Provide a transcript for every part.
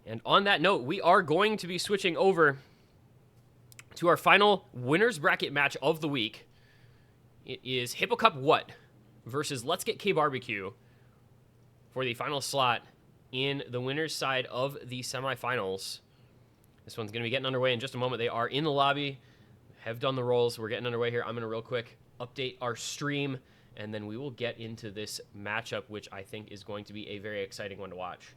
And on that note, we are going to be switching over to our final winners bracket match of the week. It is Hippo Cup What versus Let's Get kbbq for the final slot in the winner's side of the semifinals. This one's going to be getting underway in just a moment. They are in the lobby, have done the rolls. We're getting underway here. I'm going to real quick update our stream, and then we will get into this matchup, which I think is going to be a very exciting one to watch.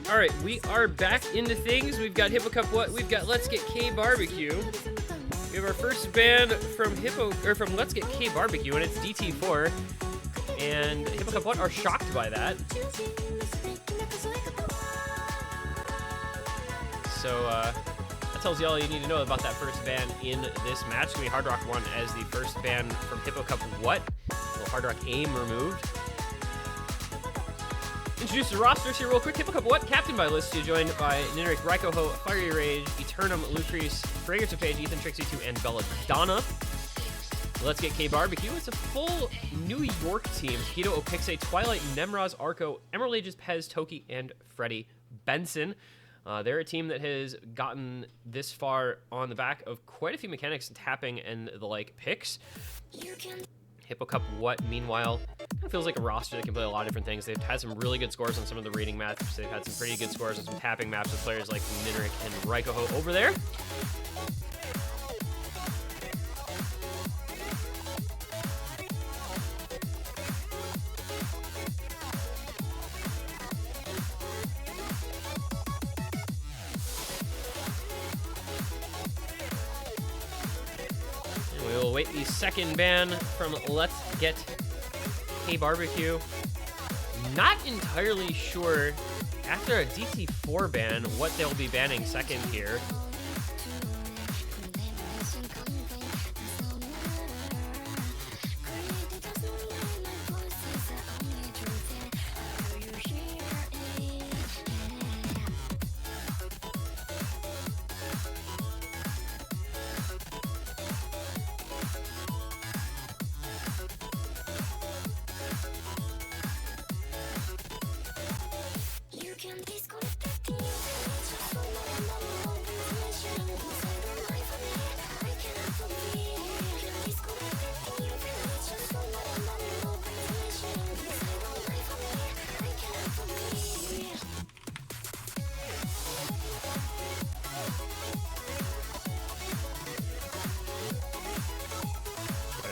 All right, we are back into things. We've got Hippo Cup What? We've got Let's Get kbbq. We have our first ban from Let's Get kbbq, and it's DT4. And Hippo Cup What are shocked by that. So that tells you all you need to know about that first ban in this match. It's gonna be Hard Rock 1 as the first ban from Hippo Cup What. A little Hard Rock aim removed. Introduce the rosters here real quick. Hippo Cup What? Captain by Listia, joined by Ninrik, Raikoho, Fiery Rage, Eternum, Lucrease, Fragrance of Page, Ethan, Trixie 2, and Belladonna. Let's Get kbbq. It's a full New York team. Keto, Opixe, Twilight, Nemraz, Arco, Emerald Ages, Pez, Toki, and Freddie Benson. They're a team that has gotten this far on the back of quite a few mechanics and tapping and the like picks. Hippo Cup What, meanwhile, kind of feels like a roster that can play a lot of different things. They've had some really good scores on some of the rating maps. They've had some pretty good scores on some tapping maps with players like Ninrik and Raikoho over there. We'll wait the second ban from Let's Get kbbq. Not entirely sure, after a DT4 ban, what they'll be banning second here.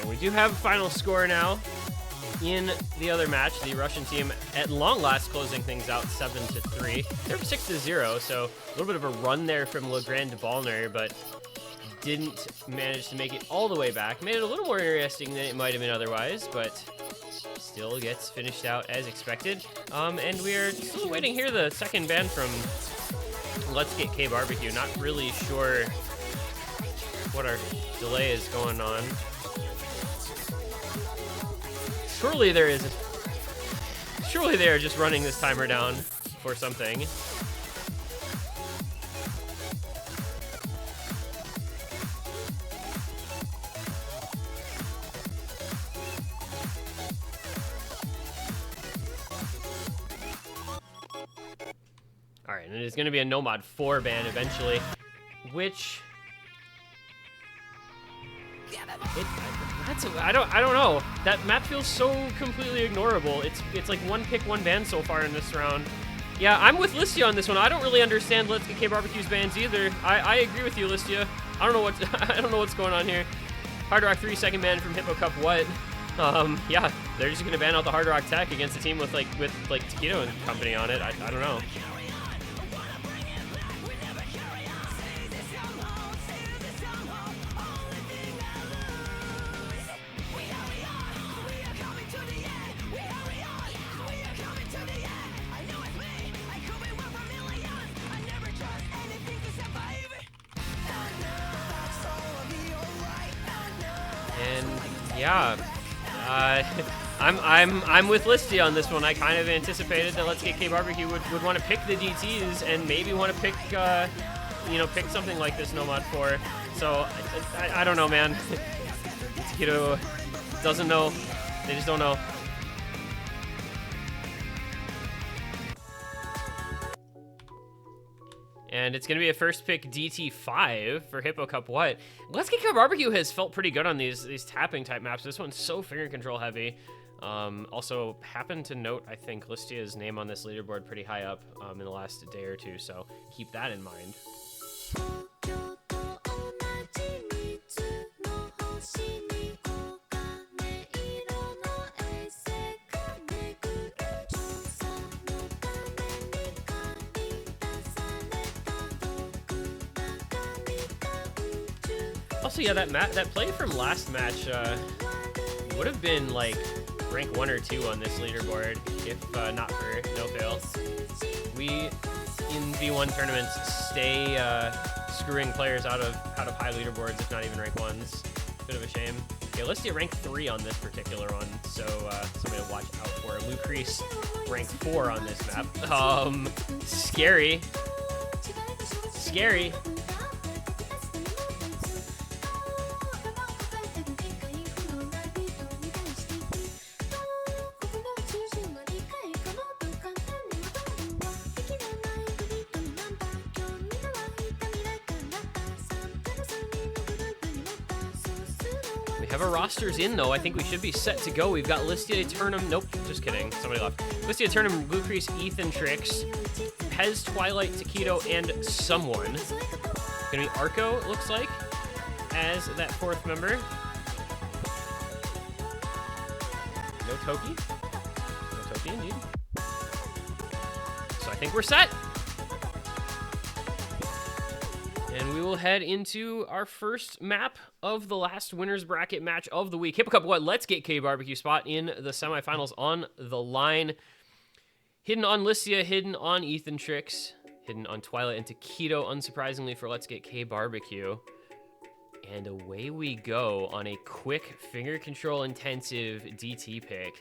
We do have a final score now in the other match. The Russian team at long last closing things out 7-3. They're 6-0, so a little bit of a run there from Legrand de Ballner, but didn't manage to make it all the way back. Made it a little more interesting than it might have been otherwise, but still gets finished out as expected. And we're still waiting here the second ban from Let's Get kbbq. Not really sure what our delay is going on. Surely they are just running this timer down for something. right, and it is going to be a no mod 4 ban eventually, which I don't know. That map feels so completely ignorable. It's like one pick, one ban so far in this round. Yeah, I'm with Listia on this one. I don't really understand Let's Get KBBQ's bans either. I agree with you, Listia. I don't know what's going on here. Hard Rock 3 second ban from Hippo Cup. What? Yeah, they're just gonna ban out the Hard Rock tech against a team with Taquito and company on it. I don't know. And yeah, I'm with Listy on this one. I kind of anticipated that Let's Get KBBQ would want to pick the DTs and maybe want to pick pick something like this no mod 4. So I don't know, man. Taquito doesn't know. They just don't know. And it's going to be a first pick DT5 for Hippo Cup. What? Let's Get KBBQ has felt pretty good on these tapping type maps. This one's so finger control heavy. Also, happened to note, I think, Listia's name on this leaderboard pretty high up in the last day or two, so keep that in mind. Also, yeah, that play from last match would have been like rank 1 or 2 on this leaderboard if not for no fail. We in V1 tournaments stay screwing players out of high leaderboards, if not even rank 1s. Bit of a shame. Okay, let's get rank 3 on this particular one, so something to watch out for. Lucrease rank 4 on this map. Scary. Scary. We have our rosters in, though. I think we should be set to go. We've got Listia, Eternum. Nope, just kidding. Somebody left. Listia, Eternum, Lucrease, Ethan, Trix, Pez, Twilight, Taquito, and someone. Gonna be Arco, it looks like, as that 4th member. No Toki. No Toki, indeed. So I think we're set. And we will head into our first map of the last winner's bracket match of the week. Hippo Cup, what? Let's Get KBBQ spot in the semifinals on the line. Hidden on Listia, hidden on Ethan Trix, hidden on Twilight and Taquito, unsurprisingly for Let's Get KBBQ. And away we go on a quick finger control intensive DT pick.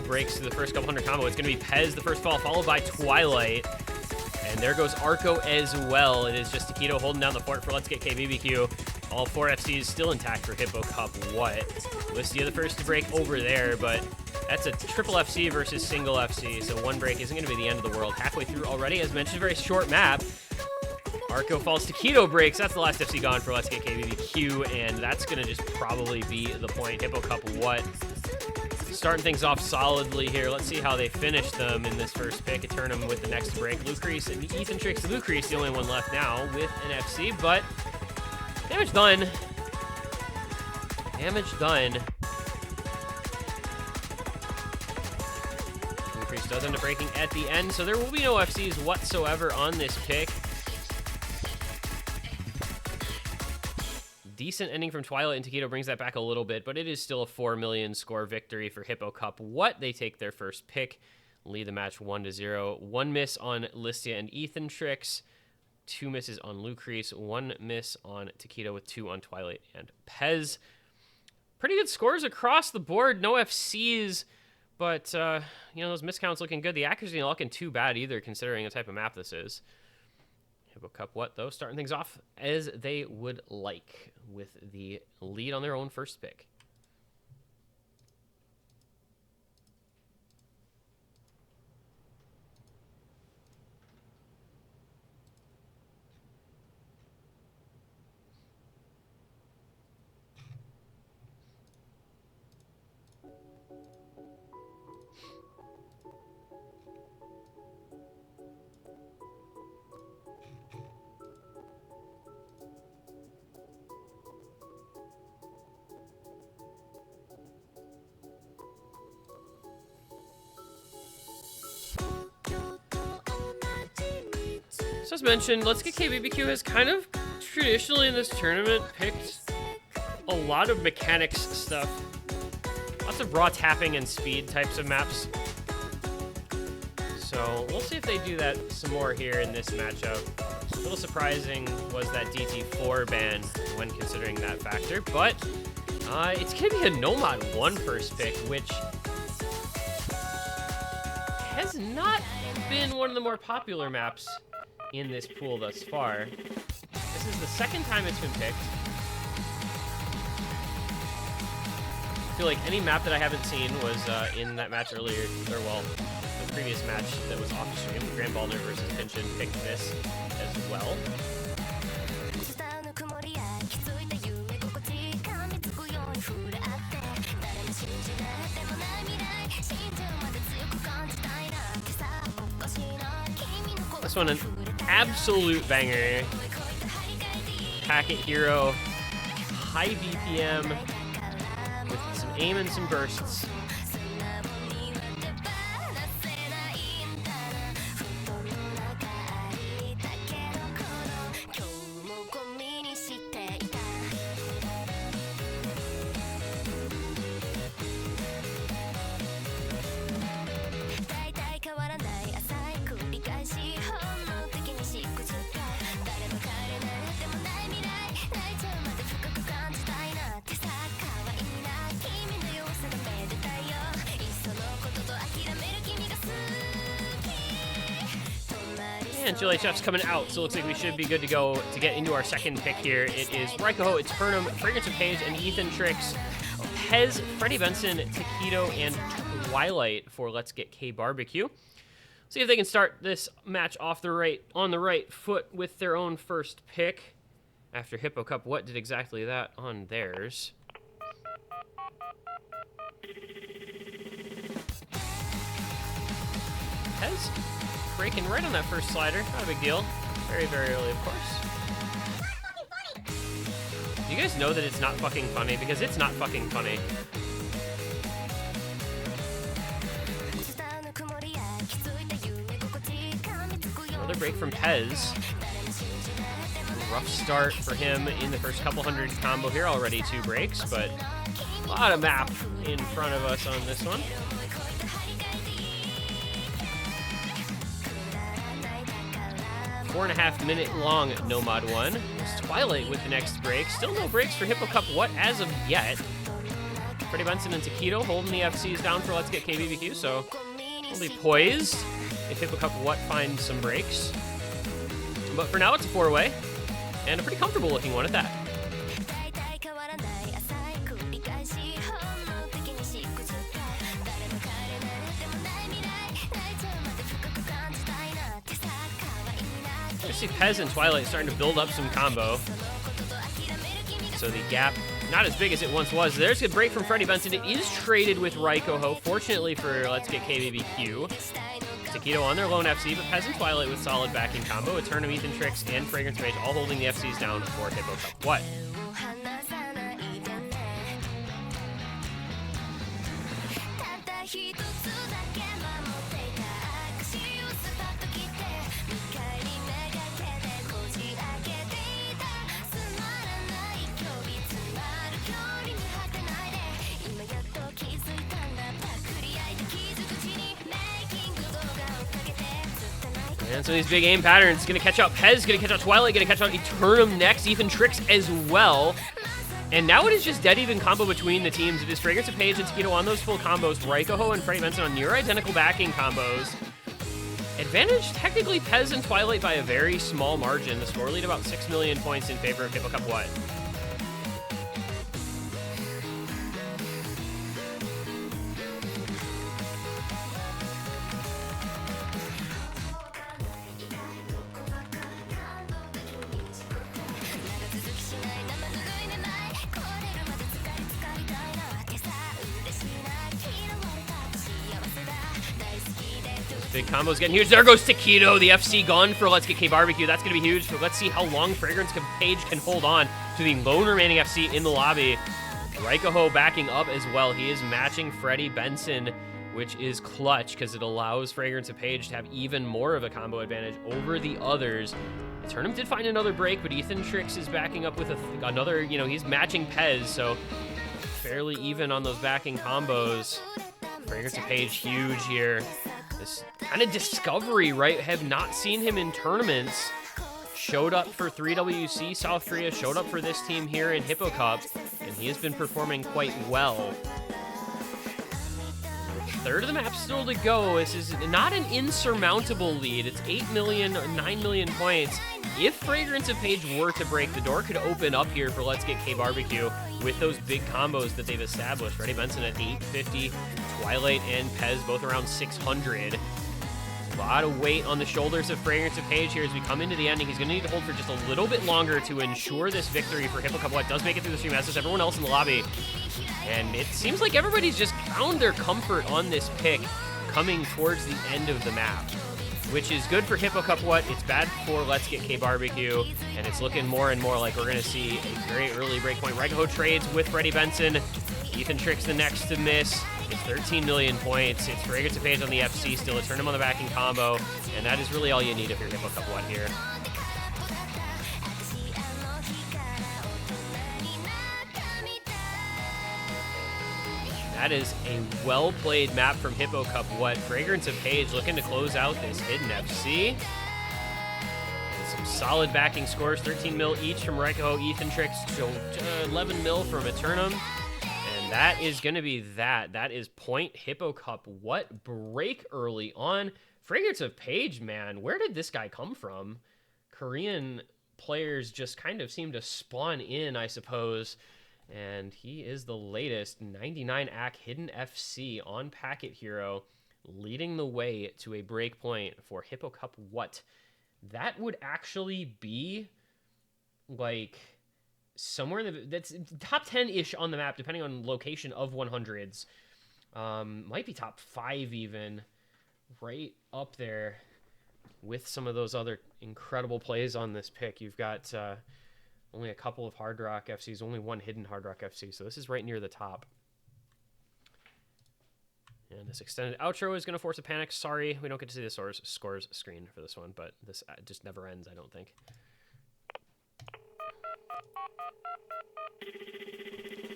Breaks to the first couple hundred combo. It's going to be Pez, the first fall, followed by Twilight. And there goes Arco as well. It is just Taquito holding down the fort for Let's Get KBBQ. All 4 FCs still intact for Hippo Cup. What? Listia the first to break over there, but that's a triple FC versus single FC, so one break isn't going to be the end of the world. Halfway through already, as mentioned, very short map. Arco falls, Taquito breaks. That's the last FC gone for Let's Get KBBQ, and that's going to just probably be the point. Hippo Cup, what? Starting things off solidly here. Let's see how they finish them in this first pick. Eternum with the next break. Lucrease and Ethan Trix. Lucrease, the only one left now with an FC, but damage done. Damage done. Lucrease does end up breaking at the end, so there will be no FCs whatsoever on this pick. Decent ending from Twilight and Taquito brings that back a little bit, but it is still a 4 million score victory for Hippo Cup. What? They take their first pick, lead the match 1-0. 1 miss on Listia and Ethan Trix, 2 misses on Lucrease, 1 miss on Taquito with 2 on Twilight and Pez. Pretty good scores across the board. No FCs, But, you know, those miscounts looking good. The accuracy not looking too bad either, considering the type of map this is. Hippo Cup what, though? Starting things off as they would like, with the lead on their own first pick. So as mentioned, Let's Get kbbq has kind of traditionally in this tournament picked a lot of mechanics stuff. Lots of raw tapping and speed types of maps. So we'll see if they do that some more here in this matchup. A little surprising was that DT4 ban when considering that factor, but it's going to be a Nomad 1 first pick, which has not been one of the more popular maps in this pool thus far. This is the second time it's been picked. I feel like any map that I haven't seen was in that match earlier, or well, the previous match that was off stream, Grand Baldner versus Pinchin picked this as well. This one, an absolute banger. Packet Hero, high BPM, with some aim and some bursts. And Julie Chef's coming out, so it looks like we should be good to go to get into our second pick here. It is Raikoho, Eternum, Fragrance of Page, and Ethan Tricks, Pez, Freddie Benson, Taquito, and Twilight for Let's Get kbbq. See if they can start this match off on the right foot with their own first pick. After Hippo Cup, what did exactly that on theirs? Pez breaking right on that first slider. Not a big deal. Very, very early, of course. Do you guys know that it's not fucking funny? Because it's not fucking funny. Another break from Pez. Rough start for him in the first couple hundred combo here. Already 2 breaks, but a lot of map in front of us on this one. 4.5 minute long Nomad 1. It's Twilight with the next break. Still no breaks for Hippo Cup what as of yet. Freddie Benson and Taquito holding the FCs down for Let's Get kbbq, so we'll be poised if Hippo Cup what finds some breaks. But for now, it's a 4-way, and a pretty comfortable looking one at that. I see Pez and Twilight starting to build up some combo. So the gap, not as big as it once was. There's a break from Freddie Benson. It is traded with Raikoho, fortunately for Let's Get kbbq. Taquito on their lone FC, but Pez and Twilight with solid backing combo. Eternum, Ethan Tricks, and Fragrance Mage all holding the FCs down for Hippo Cup. What? And so these big aim patterns, gonna catch out Pez, gonna catch out Twilight, gonna catch out Eternum next, Ethan Tricks as well. And now it is just dead even combo between the teams. It is Fragrance of Page and Taquito on those full combos. Raikoho and Freddie Benson on near identical backing combos. Advantage, technically, Pez and Twilight by a very small margin. The score lead about 6 million points in favor of Hippo Cup What? Big combos getting huge. There goes Taquito. The FC gone for Let's Get kbbq. That's going to be huge. So let's see how long Fragrance Page can hold on to the lone remaining FC in the lobby. Raikoho backing up as well. He is matching Freddie Benson, which is clutch because it allows Fragrance of Page to have even more of a combo advantage over the others. Eternum did find another break, but Ethan Trix is backing up with another, you know, he's matching Pez, so fairly even on those backing combos. Fragrance of Page huge here. This kind of discovery, right? Have not seen him in tournaments. Showed up for 3WC South Korea, showed up for this team here in Hippo Cup, and he has been performing quite well. Third of the map still to go. This is not an insurmountable lead. It's 8 million, 9 million points. If Fragrance of Page were to break, the door could open up here for Let's Get kbbq with those big combos that they've established. Freddie Benson at 850, Twilight and Pez both around 600. A lot of weight on the shoulders of Fragrance of Page here as we come into the ending. He's going to need to hold for just a little bit longer to ensure this victory for Hippo Cup What does make it through the stream, as does everyone else in the lobby. And it seems like everybody's just found their comfort on this pick coming towards the end of the map, which is good for Hippo Cup What. It's bad for Let's Get kbbq, and it's looking more and more like we're going to see a very early breakpoint. Raikoho trades with Freddie Benson. Ethan Trix the next to miss. It's 13 million points. It's Fragrance of Page on the FC still. Turn him on the backing combo, and that is really all you need if you're Hippo Cup What here. That is a well-played map from Hippo Cup What. Fragrance of Page looking to close out this hidden FC. And some solid backing scores, 13 mil each from Raikoho, Ethan Trix, 11 mil from Eternum. And that is going to be that. That is point Hippo Cup What break early on. Fragrance of Page, man, where did this guy come from? Korean players just kind of seem to spawn in, I suppose. And he is the latest 99 AC Hidden FC on Packet Hero, leading the way to a break point for Hippo Cup What. That would actually be like somewhere in the, that's top 10-ish on the map, depending on location of 100s. Might be top 5 even, right up there with some of those other incredible plays on this pick. You've got only a couple of Hard Rock FCs, only one hidden Hard Rock FC, so this is right near the top. And this extended outro is going to force a panic. Sorry, we don't get to see the scores screen for this one, but this just never ends, I don't think.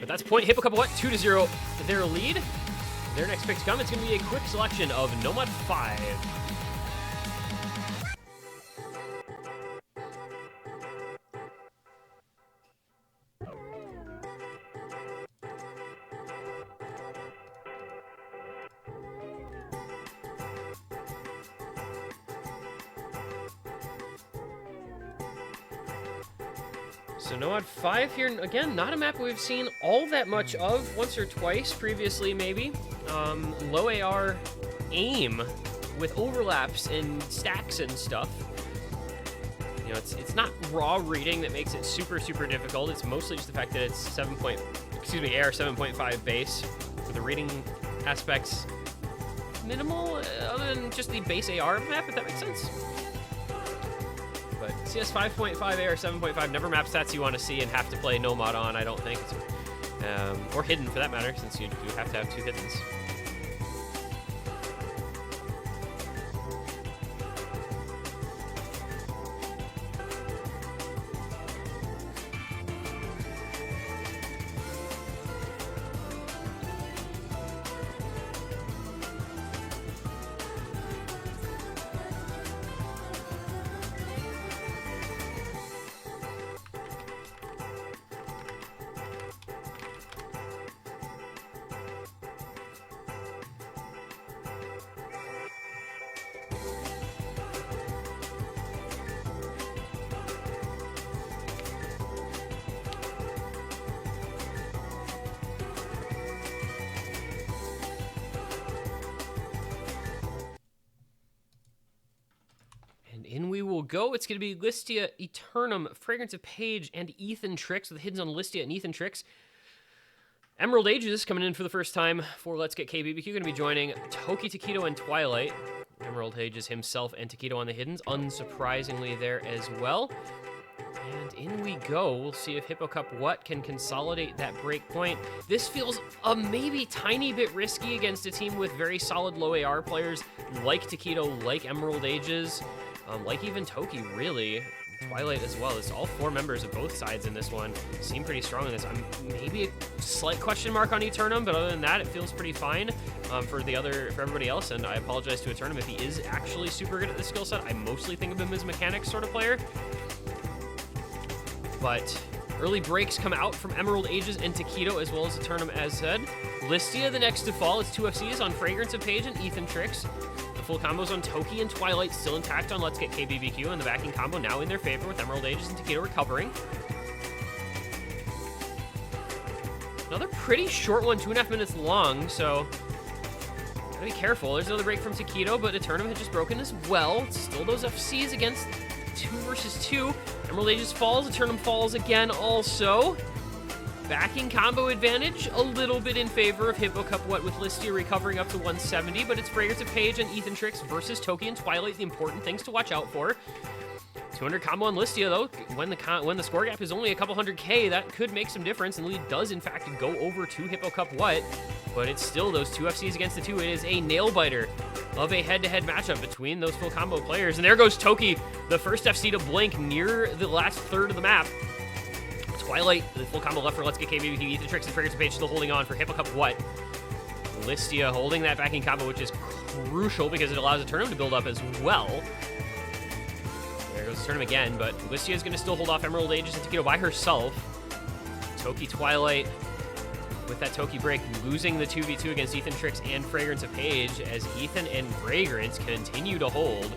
But that's point Hippo Cup What, 2-0 their lead. Their next pick to come, it's going to be a quick selection of Nomad 5. So Nomad 5 here, again, not a map we've seen all that much of, once or twice previously maybe. Low AR aim with overlaps and stacks and stuff. You know, it's not raw reading that makes it super, super difficult. It's mostly just the fact that it's AR 7.5 base, with the reading aspects minimal, other than just the base AR map, if that makes sense. But CS 5.5, AR 7.5, never map stats you want to see and have to play Nomad on, I don't think. Or hidden, for that matter, since you do have to have 2 hiddens. in we will go. It's going to be Listia, Eternum, Fragrance of Page, and Ethan Tricks with hidden on Listia and Ethan Tricks. Emerald Ages coming in for the first time for Let's Get kbbq. Going to be joining Toki, Taquito, and Twilight. Emerald Ages himself and Taquito on the hiddens, unsurprisingly there as well. And in we go. We'll see if Hippo Cup What can consolidate that break point. This feels a maybe tiny bit risky against a team with very solid low AR players like Taquito, like Emerald Ages, like even Toki, really. Twilight as well. It's all 4 members of both sides in this one. Seem pretty strong in this. Maybe a slight question mark on Eternum, but other than that, it feels pretty fine for everybody else. And I apologize to Eternum if he is actually super good at this skill set. I mostly think of him as a mechanics sort of player. But early breaks come out from Emerald Ages and Taquito, as well as Eternum, as said. Listia, the next to fall, is 2 FCs on Fragrance of Page and Ethan Tricks. The full combos on Toki and Twilight still intact on Let's Get kbbq, and the backing combo now in their favor with Emerald Ages and Taquito recovering. Another pretty short one, 2.5 minutes long, so gotta be careful. There's another break from Taquito, but Eternum had just broken as well. Still those FCs against 2 versus 2. Emerald Ages falls, Eternum falls again also. Backing combo advantage a little bit in favor of Hippo Cup What with Listia recovering up to 170, but it's Fragrance of Page and Ethan Tricks versus Toki and Twilight, the important things to watch out for. 200 combo on Listia, though. When the score gap is only a couple 100K, that could make some difference, and the lead does, in fact, go over to Hippo Cup What, but it's still those 2 FCs against the 2. It is a nail-biter of a head-to-head matchup between those full combo players, and there goes Toki, the first FC to blink near the last third of the map. Twilight, the full combo left for Let's Get kbbq. Ethan Tricks and Fragrance of Page still holding on for Hippo Cup What. Listia holding that backing combo, which is crucial because it allows Eternum to build up as well. There goes Eternum again, but Listia is going to still hold off Emerald Ages and Taquito by herself. Toki, Twilight, with that Toki break, losing the 2v2 against Ethan Tricks and Fragrance of Page as Ethan and Fragrance continue to hold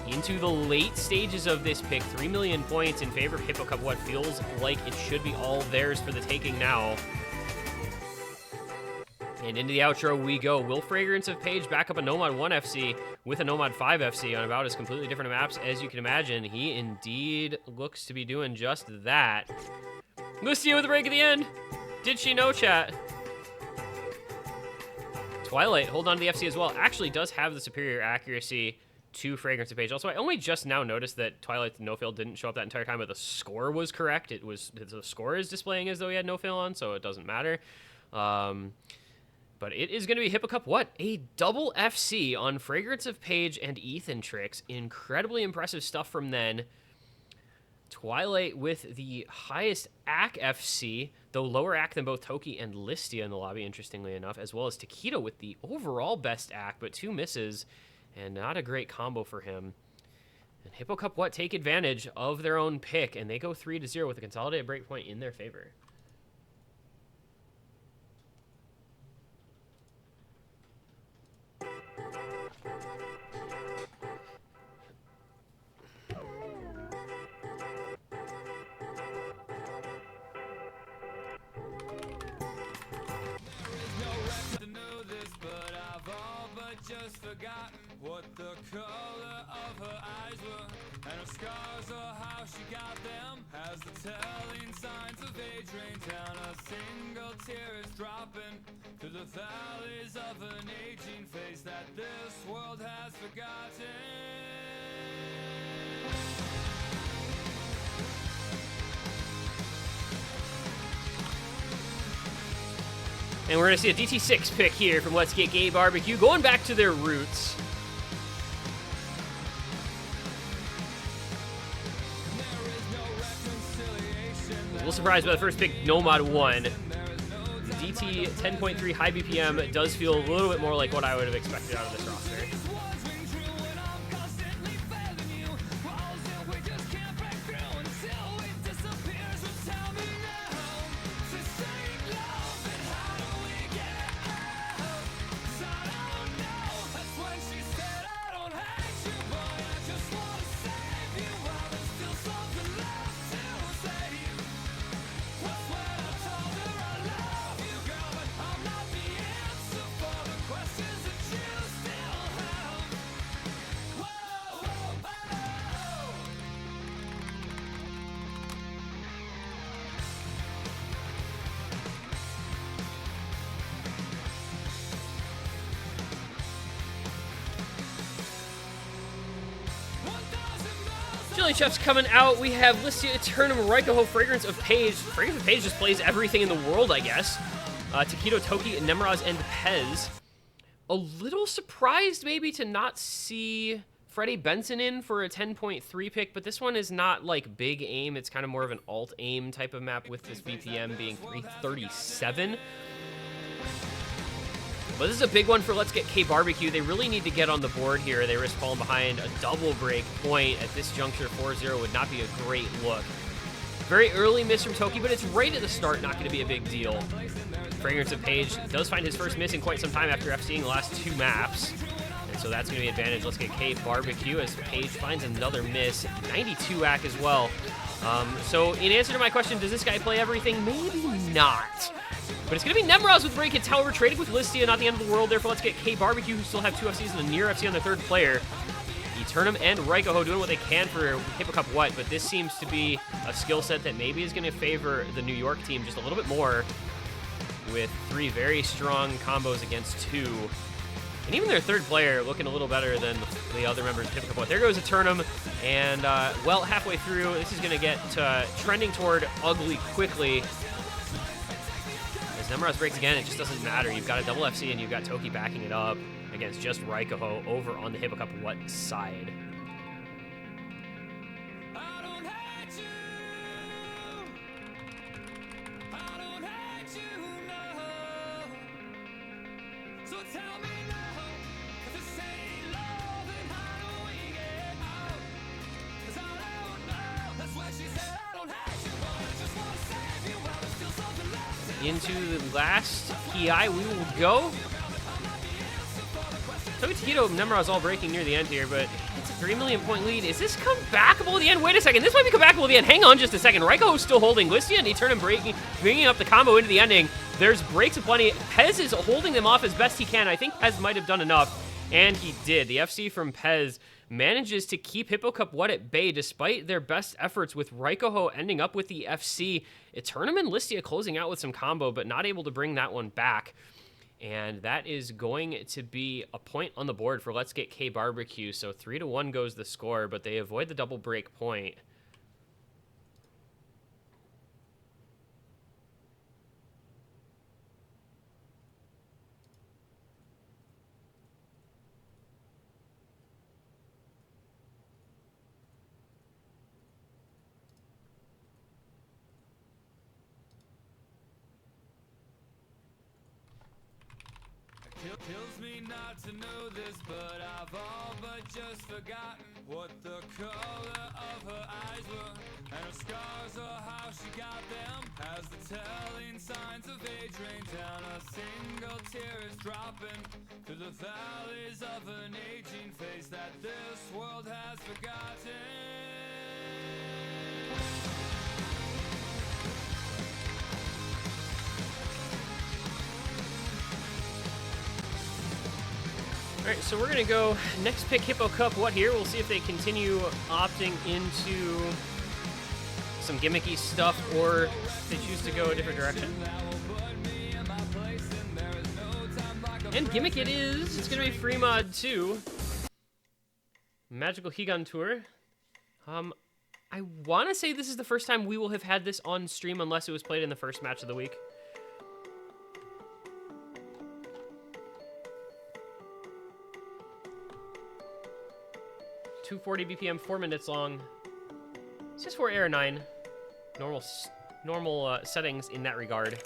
into the late stages of this pick. 3 million points in favor of Hippo Cup What feels like it should be all theirs for the taking now. And into the outro we go. Will Fragrance of Page back up a Nomad 1 FC with a Nomad 5 FC on about as completely different maps as you can imagine? He indeed looks to be doing just that. Listia with a break at the end. Did she know, chat? Twilight, hold on to the FC as well. Actually does have the superior accuracy to Fragrance of Page. Also, I only just now noticed that Twilight's no-fail didn't show up that entire time, but the score was correct. The score is displaying as though he had no-fail on, so it doesn't matter. But it is going to be Hippo Cup What? A double FC on Fragrance of Page and Ethan Tricks. Incredibly impressive stuff from then. Twilight with the highest AC FC, though lower AC than both Toki and Listia in the lobby, interestingly enough, as well as Taquito with the overall best AC, but 2 misses, and not a great combo for him. And Hippo Cup What take advantage of their own pick, and they go 3-0 with a consolidated breakpoint in their favor. Just forgotten what the color of her eyes were, and her scars or how she got them. As the telling signs of age rain down, a single tear is dropping through the valleys of an aging face that this world has forgotten. And we're going to see a DT6 pick here from Let's Get kbbq, going back to their roots. A little surprised by the first pick, Nomad 1. DT 10.3 high BPM does feel a little bit more like what I would have expected out of this roster. Chili Chefs coming out. We have Listia Eternum, Raikoho, Fragrance of Page. Fragrance of Page just plays everything in the world, I guess. Taquito, Toki, Nemraz, and Pez. A little surprised maybe to not see Freddie Benson in for a 10.3 pick, but this one is not like big aim. It's kind of more of an alt aim type of map with this BPM being 337. But this is a big one for Let's Get kbbq. They really need to get on the board here. They risk falling behind a double break point at this juncture. 4-0 would not be a great look. Very early miss from Toki, but it's right at the start, not going to be a big deal. Fragrance of Page does find his first miss in quite some time after FCing the last 2 maps. And so that's going to be advantage. Let's Get kbbq as Page finds another miss. 92 whack as well. So in answer to my question, does this guy play everything? Maybe not. But it's going to be Nemraz with Break Hits. However, trading with Listia, not the end of the world. Therefore, Let's Get kbbq, who still have 2 FCs and a near FC on their 3rd player. Eternum and Raikoho doing what they can for Hippo Cup What, but this seems to be a skill set that maybe is going to favor the New York team just a little bit more, with 3 very strong combos against 2. And even their 3rd player looking a little better than the other members of Hippo Cup What. There goes Eternum, and well, halfway through, this is going to get trending toward ugly quickly. As Nemraz breaks again, it just doesn't matter. You've got a double FC and you've got Toki backing it up against just Raikoho over on the Hippo Cup What side. I don't hate you. I don't hate you, no. So tell me now, 'cause this ain't love, and how do we get out? 'Cause I don't know. That's what she said. I don't hate you, but I just wanna save you while there's still something left. Into the last PI we will go. Toki, Taquito, Nemraz all breaking near the end here, but it's a 3 million point lead. Is this comebackable at the end? Wait a second, this might be comebackable at the end. Hang on just a second. Raiko's still holding. Listia and Eternum bringing up the combo into the ending. There's breaks aplenty. Pez is holding them off as best he can. I think Pez might have done enough, and he did. The FC from Pez manages to keep Hippo Cup What at bay despite their best efforts, with Raikoho ending up with the FC. Eternum and Listia closing out with some combo, but not able to bring that one back. And that is going to be a point on the board for Let's Get kbbq. So 3-1 goes the score, but they avoid the double break point. Kills me not to know this, but I've all but just forgotten what the color of her eyes were, and her scars or how she got them has the telling signs of age rain down. A single tear is dropping through the valleys of an aging face that this world has forgotten. All right, so we're going to go next pick Hippo Cup What here. We'll see if they continue opting into some gimmicky stuff or if they choose to go a different direction. And gimmick it is. It's going to be free mod 2. Magical Higan Tour. I want to say this is the first time we will have had this on stream unless it was played in the first match of the week. 240 BPM, 4 minutes long. It's just for Air 9. Normal settings in that regard.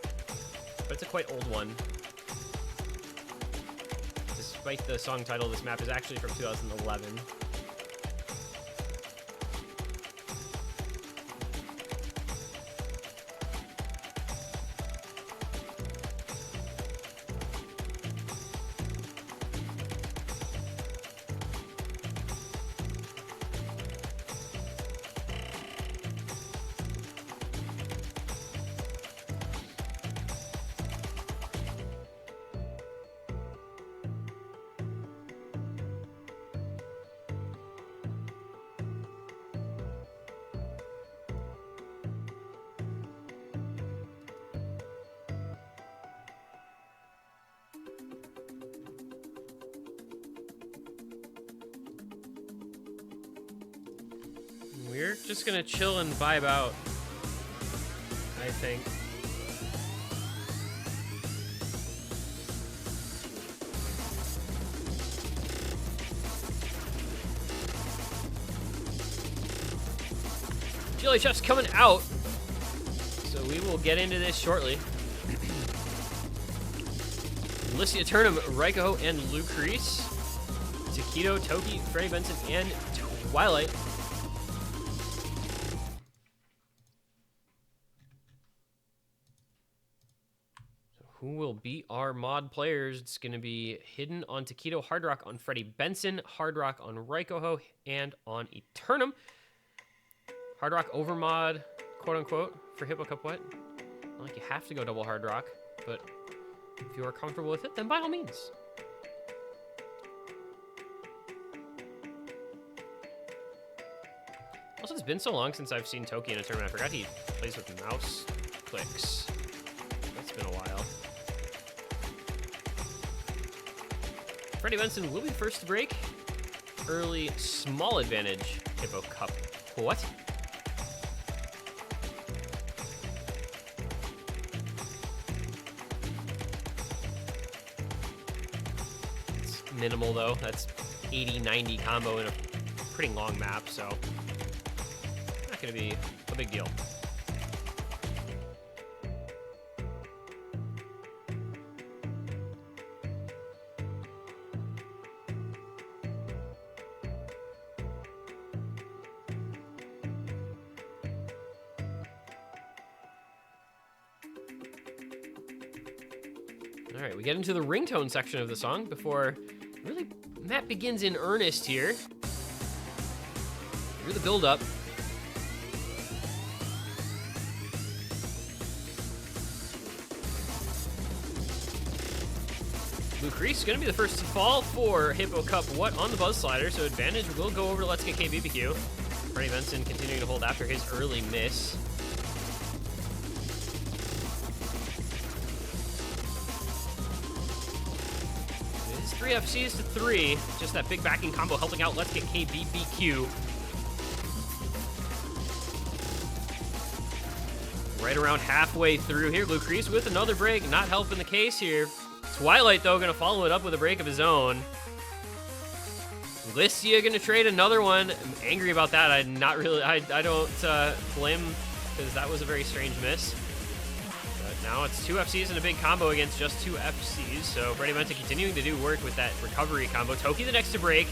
But it's a quite old one. Despite the song title, this map is actually from 2011. we're just gonna chill and vibe out, I think. Chili Chef's coming out, so we will get into this shortly. Alicia Turnham, Raiko, and Lucrece. Taquito, Toki, Freddie Benson, and Twilight. So who will be our mod players? It's going to be Hidden on Taquito, Hard Rock on Freddie Benson, Hard Rock on Raiko, and on Eternum. Hard Rock over mod, quote unquote, for Hippo Cup What? Not like you have to go double Hard Rock, but if you are comfortable with it, then by all means. Also, it's been so long since I've seen Toki in a tournament. I forgot he plays with mouse clicks. That's been a while. Freddie Benson will be first to break. Early small advantage, Hippo Cup. What? It's minimal though. That's 80-90 combo in a pretty long map, so not gonna be a big deal. All right, we get into the ringtone section of the song before really Matt begins in earnest here. Here's the build-up. Lucrece is going to be the first to fall for Hippo Cup What on the Buzz Slider, so advantage will go over to Let's Get kbbq. Freddie Benson continuing to hold after his early miss. It is 3 FCs to 3. Just that big backing combo helping out Let's Get kbbq. Right around halfway through here, Lucrece with another break, not helping the case here. Twilight, though, going to follow it up with a break of his own. Listia going to trade another one. I'm angry about that. I don't blame him because that was a very strange miss. But now it's 2 FCs and a big combo against just 2 FCs. So Freddie Benson continuing to do work with that recovery combo. Toki the next to break.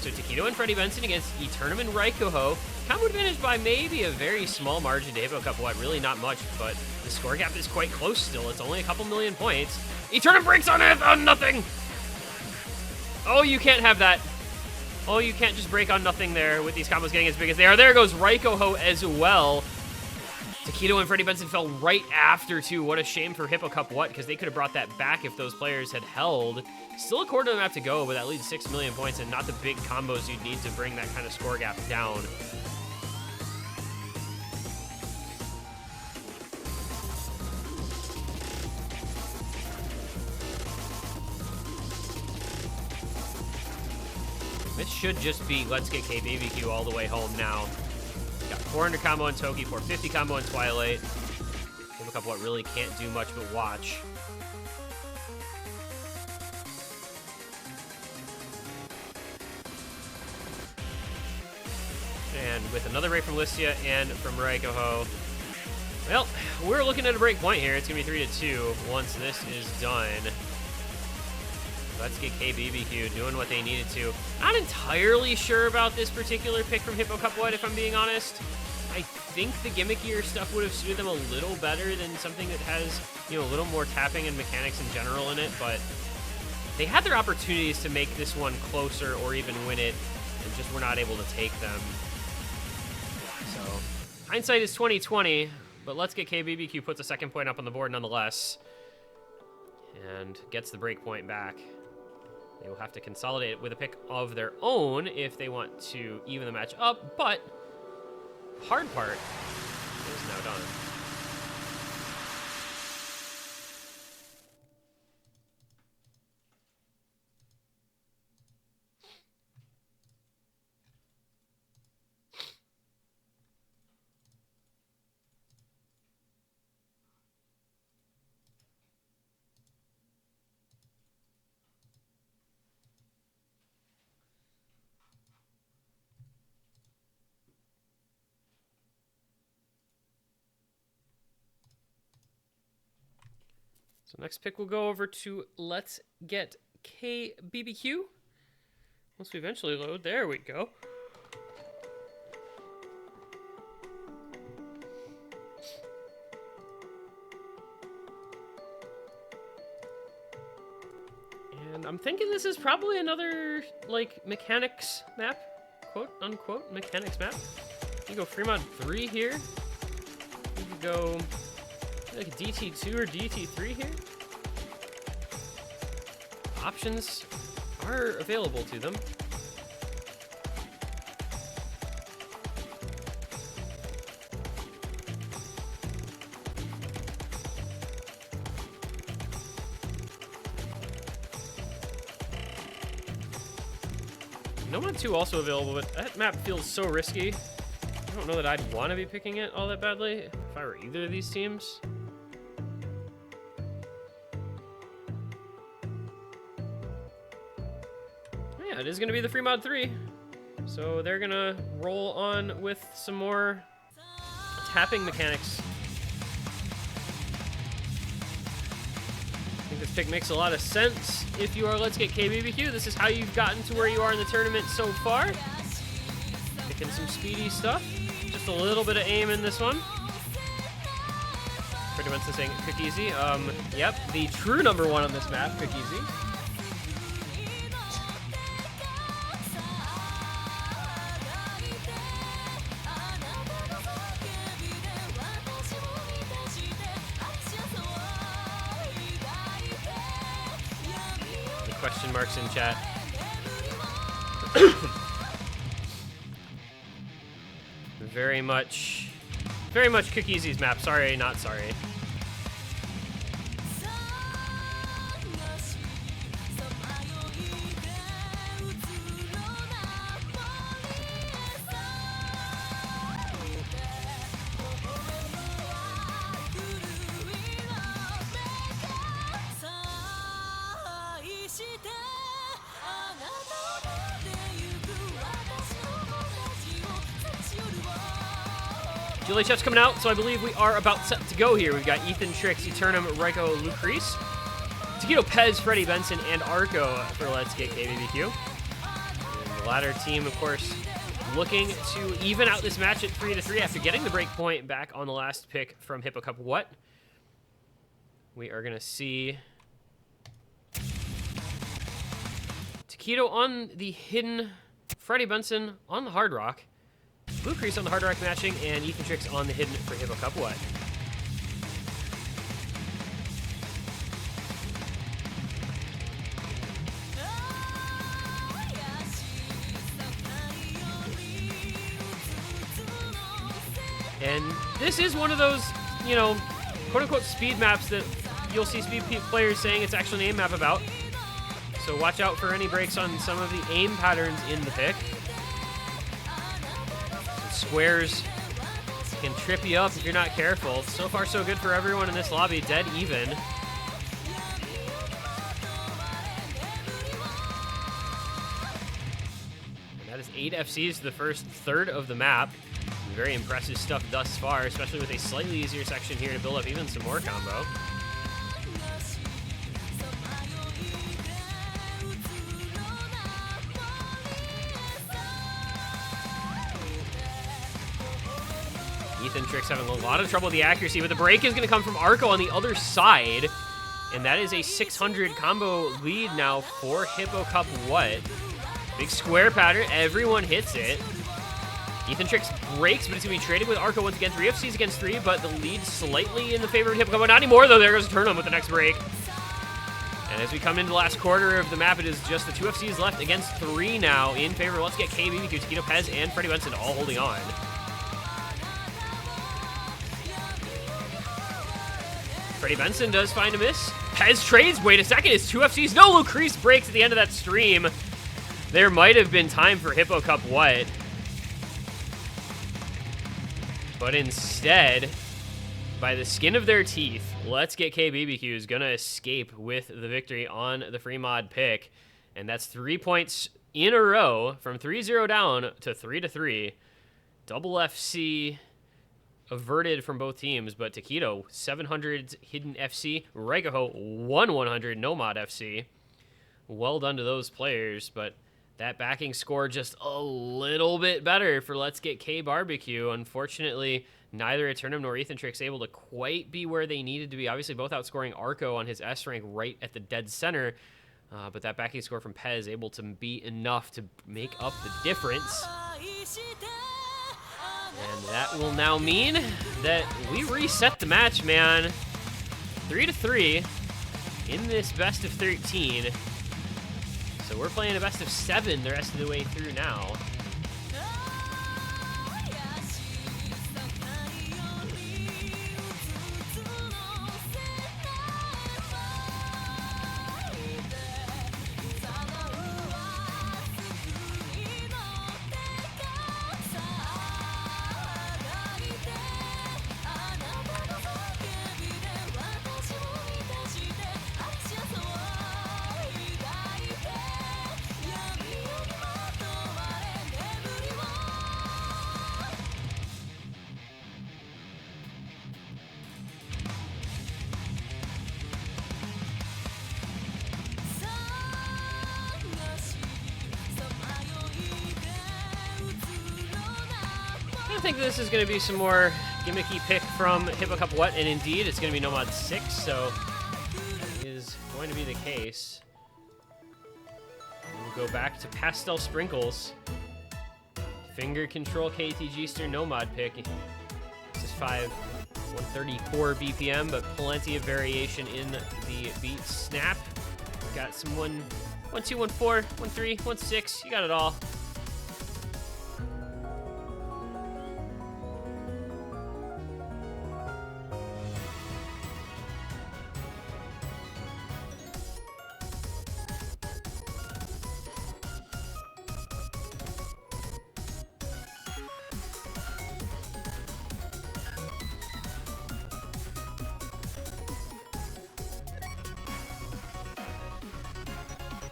So Taquito and Freddie Benson against Eternum and Raiko. Combo advantage by maybe a very small margin to Hippo Cup What. Really not much, but the score gap is quite close still. It's only a couple million points. Eternum breaks on it on nothing. Oh, you can't have that. Oh, you can't just break on nothing there with these combos getting as big as they are. There goes Raiko as well. Taquito and Freddie Benson fell right after, too. What a shame for Hippo Cup What, because they could have brought that back if those players had held. Still a quarter of them have to go, but that leads 6 million points and not the big combos you'd need to bring that kind of score gap down. This should just be Let's Get kbbq all the way home now. Got 400 combo on Toki, 450 combo on Twilight. Hippo Cup What really can't do much but watch. And with another break from Listia and from Raiko. Well, we're looking at a break point here. It's going to be 3-2 once this is done. Let's Get kbbq doing what they needed to. Not entirely sure about this particular pick from Hippo Cup What, if I'm being honest. I think the gimmickier stuff would have suited them a little better than something that has, you know, a little more tapping and mechanics in general in it, but they had their opportunities to make this one closer or even win it, and just were not able to take them. So, hindsight is 20/20, but Let's Get kbbq puts a second point up on the board nonetheless, and gets the break point back. They will have to consolidate it with a pick of their own if they want to even the match up, but hard part is now done. So next pick we'll go over to Let's Get kbbq. Once we eventually load, there we go. And I'm thinking this is probably another, like, mechanics map. Quote, unquote, mechanics map. You go free mod 3 here. You could go like a DT2 or DT3 here. Options are available to them. Nomad 2 also available, but that map feels so risky. I don't know that I'd want to be picking it all that badly if I were either of these teams. Yeah, it is going to be the free mod 3. So they're going to roll on with some more tapping mechanics. I think this pick makes a lot of sense. If you are Let's Get kbbq, this is how you've gotten to where you are in the tournament so far. Picking some speedy stuff. Just a little bit of aim in this one. Pretty much saying Cook Easy. Yep, the true number 1 on this map, Cook Easy. Question marks in chat. very much Cook Easy's map. Sorry, not sorry. Julie Chef's coming out, so I believe we are about set to go here. We've got Ethan, Trix, Eternum, Ryko, Lucreece, Taquito, Pez, Freddie Benson, and Arco for Let's Get kbbq. And the latter team, of course, looking to even out this match at 3-3 after getting the break point back on the last pick from Hippo Cup. What? We are going to see Taquito on the hidden, Freddie Benson on the Hard Rock, Lucreece on the Hard Rock matching, and Ethan Trix on the hidden for Hippo Cup. What? And this is one of those, you know, quote-unquote speed maps that you'll see speed players saying it's actually an aim map about. So watch out for any breaks on some of the aim patterns in the pick. Squares can trip you up if you're not careful. So far, so good for everyone in this lobby. Dead even. And that is 8 FCs to the first third of the map. Very impressive stuff thus far, especially with a slightly easier section here to build up even some more combo. Ethan Trix having a lot of trouble with the accuracy, but the break is going to come from Arco on the other side. And that is a 600 combo lead now for Hippo Cup. What? Big square pattern. Everyone hits it. Ethan Trix breaks, but it's going to be traded with Arco once again. 3 FCs against 3, but the lead slightly in the favor of Hippo Cup. Not anymore, though. There goes Turnham with the next break. And as we come into the last quarter of the map, it is just the 2 FCs left against 3 now in favor. Let's Get kbbq, Taquito, Pez, and Freddie Benson all holding on. Freddie Benson does find a miss. Pez trades. Wait a second. It's 2 FCs. No, Lucreece breaks at the end of that stream. There might have been time for Hippo Cup. What? But instead, by the skin of their teeth, Let's Get kbbq is going to escape with the victory on the free mod pick. And that's 3 points in a row from 3-0 down to 3-3. Double FC averted from both teams, but Taquito, 700 hidden FC. Raikoho, 100 Nomad FC. Well done to those players, but that backing score just a little bit better for Let's Get kbbq. Unfortunately, neither Eternum nor Ethan Trix able to quite be where they needed to be. Obviously, both outscoring Arco on his S rank right at the dead center, but that backing score from Pez able to be enough to make up the difference. And that will now mean that we reset the match, man. 3-3 in this best of 13. So we're playing a best of 7 the rest of the way through now. I think this is going to be some more gimmicky pick from Hippo Cup What, and indeed, it's going to be Nomad 6, so that is going to be the case. We'll go back to Pastel Sprinkles. Finger Control KTG Stern Nomad pick. This is 134 BPM, but plenty of variation in the beat snap. We've got some 1, 2, 1, 4, 1, 3, 1, 6. You got it all.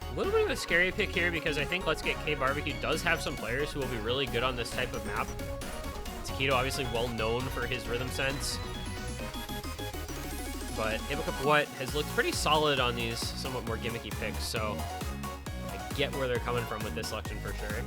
A little bit of a scary pick here because I think Let's Get kbbq does have some players who will be really good on this type of map. Taquito obviously well known for his rhythm sense, but Hippo Cup What has looked pretty solid on these somewhat more gimmicky picks, so I get where they're coming from with this selection for sure.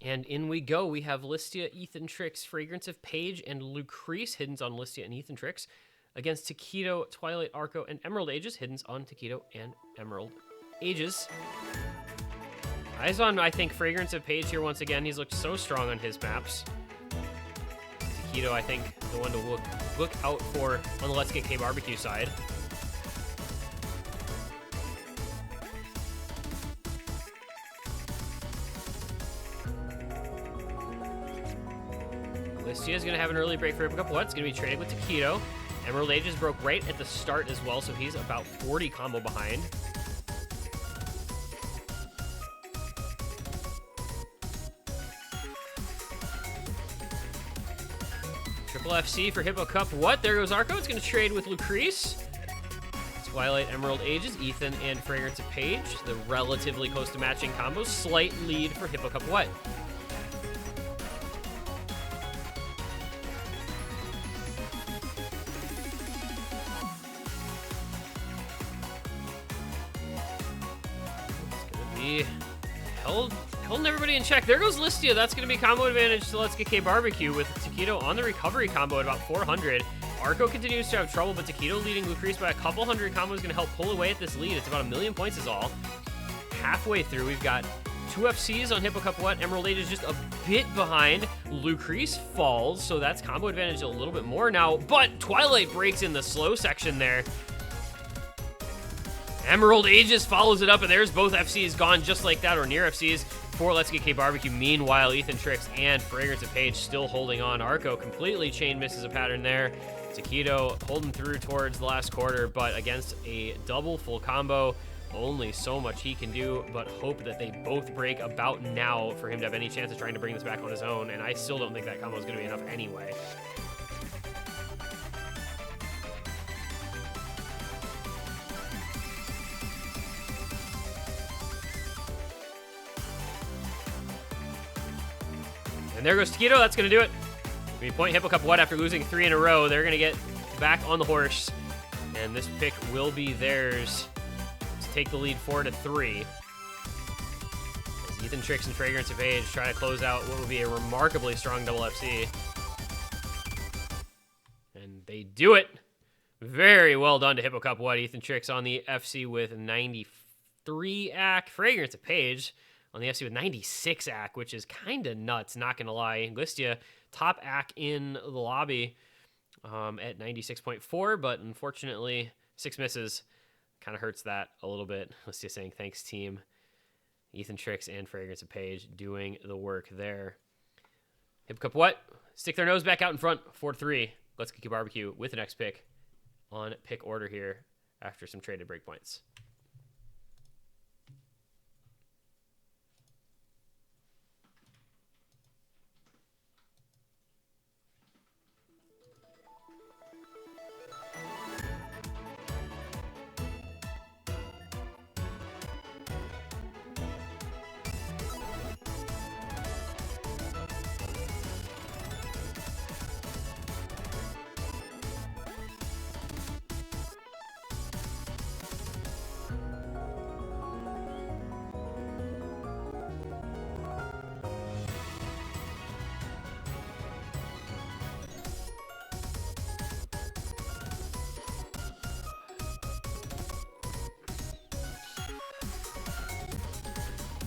And in we go. We have Listia, Ethan Trix, Fragrance of Page, and Lucrece, hiddens on Listia and Ethan Trix, against Taquito, Twilight, Arco, and Emerald Ages, hiddens on Taquito and Emerald Ages. Eyes on, I think, Fragrance of Page here once again. He's looked so strong on his maps. Taquito, I think, the one to look out for on the Let's Get kbbq side. Listia is going to have an early break for Hippo Cup What. It's going to be traded with Taquito. Emerald Ages broke right at the start as well, so he's about 40 combo behind. Triple FC for Hippo Cup What. There goes Arco. It's going to trade with Lucrece. Twilight, Emerald Ages, Ethan, and Fragrance of Page. The relatively close to matching combos. Slight lead for Hippo Cup What. Holding everybody in check. There goes Listia. That's going to be combo advantage to Let's Get kbbq with Taquito on the recovery combo at about 400. Arco continues to have trouble, but Taquito leading Lucrece by a couple hundred combo is going to help pull away at this lead. It's about 1,000,000 points is all. Halfway through, we've got 2 FCs on Hippo Cup What. Emerald Age is just a bit behind. Lucrece falls, so that's combo advantage a little bit more now, but Twilight breaks in the slow section there. Emerald Aegis follows it up, and there's both FCs gone just like that, or near FCs, for Let's Get kbbq. Meanwhile, Ethan Tricks and Fragrance of Page still holding on. Arco completely chain misses a pattern there. Taquito holding through towards the last quarter, but against a double full combo, only so much he can do, but hope that they both break about now for him to have any chance of trying to bring this back on his own, and I still don't think that combo is going to be enough anyway. And there goes Taquito. That's going to do it. We point Hippo Cup What after losing 3 in a row. They're going to get back on the horse, and this pick will be theirs to take the lead 4-3. As Ethan Tricks and Fragrance of Age try to close out what will be a remarkably strong double FC. And they do it. Very well done to Hippo Cup What. Ethan Tricks on the FC with 93 AC. Fragrance of Page on the FC with 96 AC, which is kind of nuts, not going to lie. Listia, top AC in the lobby at 96.4, but unfortunately, 6 misses kind of hurts that a little bit. Listia saying, thanks, team. Ethan Tricks and Fragrance of Page doing the work there. Hippo Cup What? Stick their nose back out in front, 4-3. Let's Get kbbq with the next pick on pick order here after some traded breakpoints.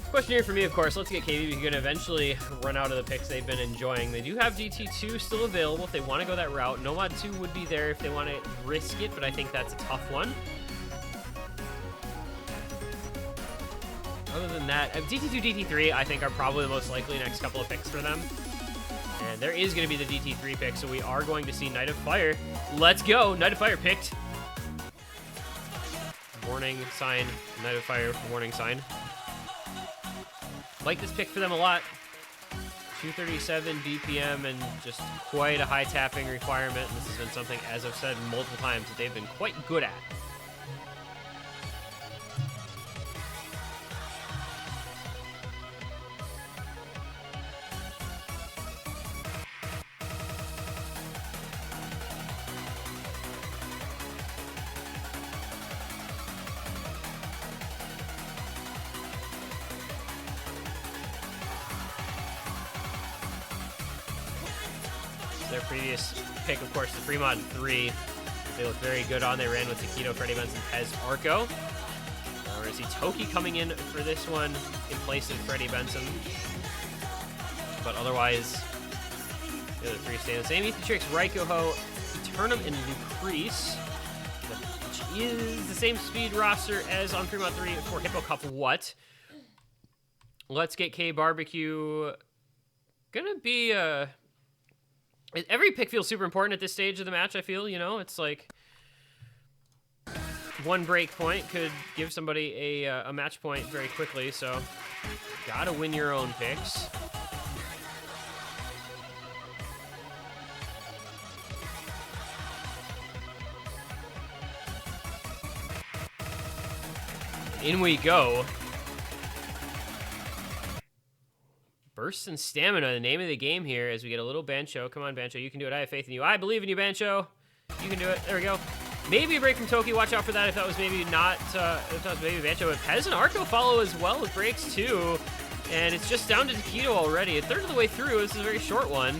Question here for me, of course. Let's Get kbbq going to eventually run out of the picks they've been enjoying. They do have GT2 still available if they want to go that route. Nomad 2 would be there if they want to risk it, but I think that's a tough one. Other than that, DT2, DT3, I think are probably the most likely next couple of picks for them. And there is going to be the DT3 pick, so we are going to see Knight of Fire. Let's go. Knight of Fire picked. Warning sign. Knight of Fire, warning sign. Like this pick for them a lot. 237 BPM and just quite a high tapping requirement. This has been something, as I've said multiple times, that they've been quite good at. Their previous pick, of course, the Fremont 3. They look very good on. They ran with Taquito, Freddie Benson, Pez, Arco. We're going to see Toki coming in for this one in place of Freddie Benson. But otherwise, the other 3 stay the same. Ethan Tricks, Raikoho, Eternum, and Lucrece, which is the same speed roster as on Fremont 3 for Hippo Cup What. Let's Get kbbq. Gonna be every pick feels super important at this stage of the match, I feel, you know? It's like one break point could give somebody a match point very quickly, so gotta win your own picks. In we go. Bursts and Stamina, the name of the game here, as we get a little Bancho. Come on, Bancho, you can do it. I have faith in you. I believe in you, Bancho. You can do it. There we go. Maybe a break from Toki. Watch out for that if that was maybe not, if that was maybe Bancho. But Pez and Arco follow as well with breaks too. And it's just down to Taquito already. A third of the way through. This is a very short one.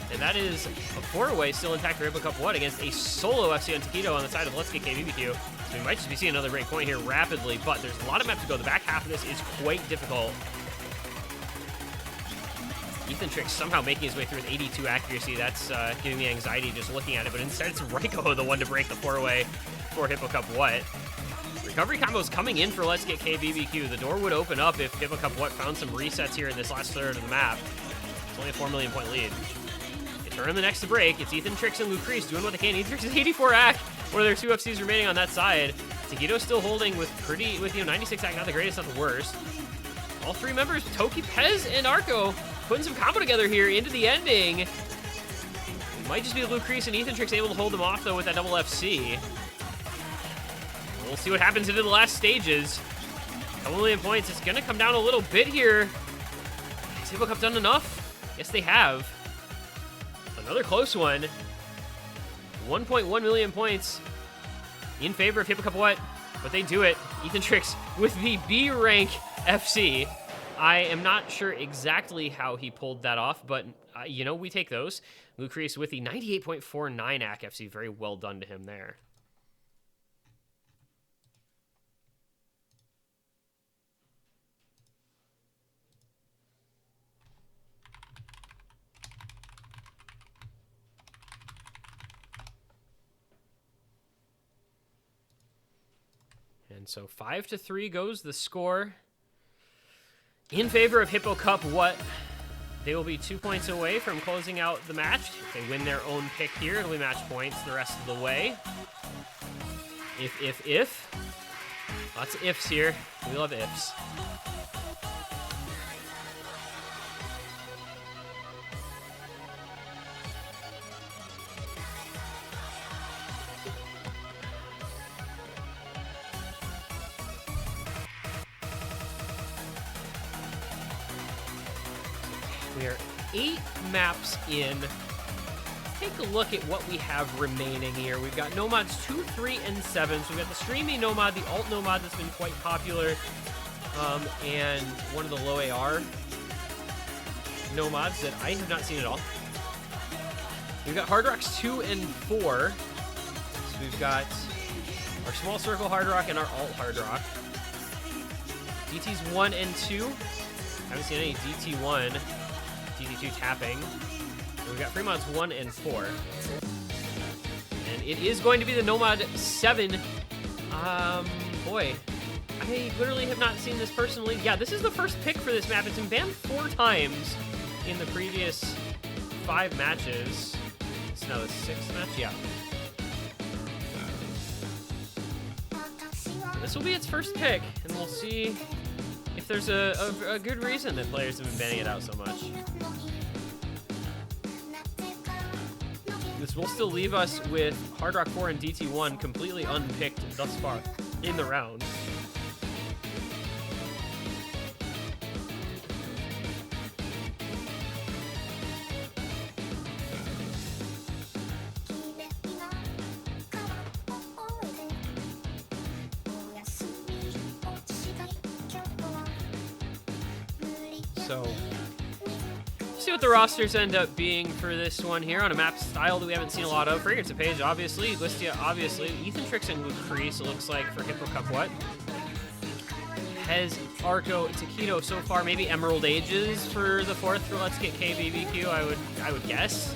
And that is a 4-way still intact for Hippo Cup What against a solo FC on Taquito on the side of Let's Get kbbq. So we might just be seeing another break point here rapidly, but there's a lot of maps to go. The back half of this is quite difficult. Ethan Trix somehow making his way through with 82 accuracy. That's giving me anxiety just looking at it, but instead it's Raiko, the one to break the 4-way for Hippo Cup What. Recovery combos coming in for Let's Get kbbq. The door would open up if Hippo Cup What found some resets here in this last third of the map. It's only a 4 million point lead. They turn the next to break. It's Ethan Trix and Lucrece doing what they can. Ethan Trix is 84 AC. One of their 2 FCs remaining on that side. Taquito still holding with 96 AC, not the greatest, not the worst. All 3 members, Toki, Pez, and Arco, putting some combo together here into the ending. It might just be Lucrece and Ethan Trix able to hold them off, though, with that double FC. We'll see what happens into the last stages. Couple million points. It's going to come down a little bit here. Has Hippo Cup done enough? Yes, they have. Another close one. 1.1 million points in favor of Hippo Cup What, but they do it. Ethan Trix with the B rank FC. I am not sure exactly how he pulled that off, but, you know, we take those. Lucrece with the 98.49 AC FC. Very well done to him there. And so 5-3 goes the score in favor of Hippo Cup What. They will be 2 points away from closing out the match. If they win their own pick here, it'll be match points the rest of the way. If. Lots of ifs here. We love ifs. We are 8 maps in. Take a look at what we have remaining here. We've got Nomads 2, 3, and 7. So we've got the Streamy Nomad, the Alt Nomad that's been quite popular, and one of the low AR Nomads that I have not seen at all. We've got Hard Rocks 2 and 4. So we've got our Small Circle Hard Rock and our Alt Hard Rock. DTs 1 and 2. Haven't seen any DT1. DT2 tapping. And we've got Fremont's 1 and 4. And it is going to be the Nomad 7. Boy. I literally have not seen this personally. Yeah, this is the first pick for this map. It's been banned 4 times in the previous 5 matches. It's now the 6th match? Yeah. This will be its first pick, and we'll see if there's a good reason that players have been banning it out so much. This will still leave us with Hard Rock 4 and DT1 completely unpicked thus far in the round. So, see what the rosters end up being for this one here on a map style that we haven't seen a lot of. Fragrance of Page, obviously. Listia, obviously. Ethan Trix and Lucrece, it looks like, for Hippo Cup What. Hez, Arco, Taquito so far. Maybe Emerald Ages for the 4th for Let's Get kbbq, I would guess.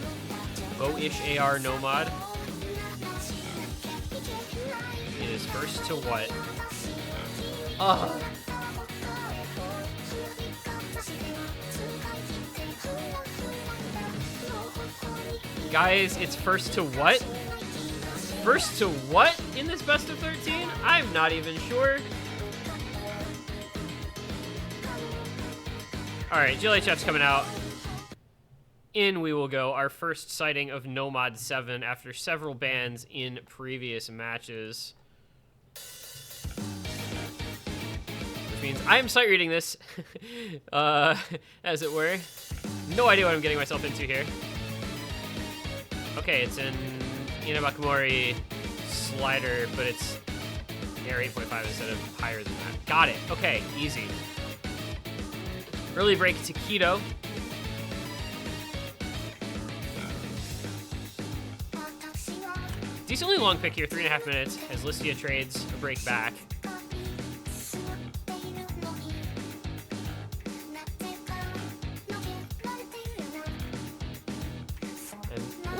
Bow-ish AR Nomad. It is first to what? Ugh. Guys, it's first to what? First to what in this best of 13? I'm not even sure. Alright, GLHF's coming out. In we will go. Our first sighting of Nomad 7 after several bans in previous matches. Which means I'm sight reading this, as it were. No idea what I'm getting myself into here. Okay, it's an Inabakumori slider, but it's AR 8.5 instead of higher than that. Got it. Okay, easy. Early break Taquito. Decently long pick here, 3.5 minutes, as Listia trades a break back.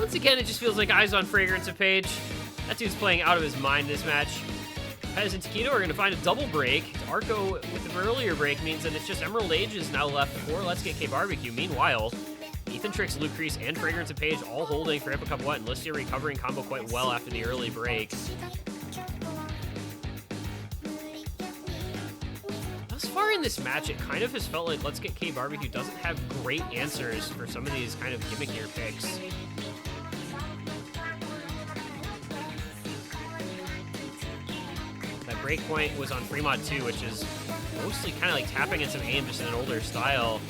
Once again, it just feels like eyes on Fragrance of Page. That dude's playing out of his mind this match. Pez and Taquito are going to find a double break. Arco with the earlier break means that it's just Emerald Ages now left for Let's Get kbbq. Meanwhile, Ethan Trix, Lucrease, and Fragrance of Page all holding for Hippo Cup What, and Listia recovering combo quite well after the early break. Thus far in this match, it kind of has felt like Let's Get kbbq doesn't have great answers for some of these kind of gimmickier picks. That breakpoint was on Fremont too, which is mostly kind of like tapping in some aim just in an older style.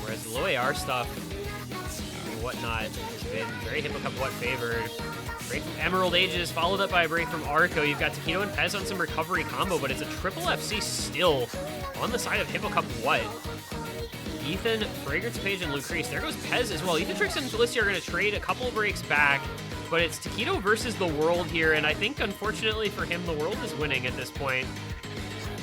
Whereas the low AR stuff and whatnot has been very Hippo Cup What favored. Break from Emerald Ages, followed up by a break from Arco. You've got Taquito and Pez on some recovery combo, but it's a triple FC still on the side of Hippo Cup What. Ethan, Fragrance Page, and Lucrease. There goes Pez as well. Ethan Trix and Felicia are going to trade a couple breaks back, but it's Taquito versus the world here, and I think, unfortunately for him, the world is winning at this point.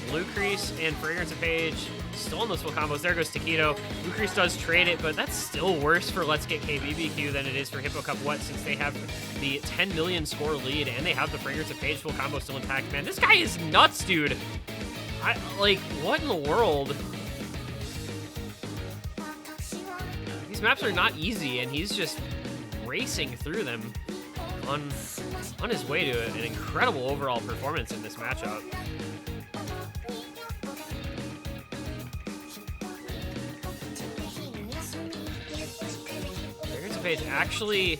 Lucrease and Fragrance of Page still on those full combos. There goes Taquito. Lucrease does trade it, but that's still worse for Let's Get kbbq than it is for Hippo Cup What, since they have the 10 million score lead and they have the Fragrance of Page full combo still intact. Man, this guy is nuts, dude. Like, what in the world? These maps are not easy, and he's just racing through them on his way to an incredible overall performance in this matchup. Page actually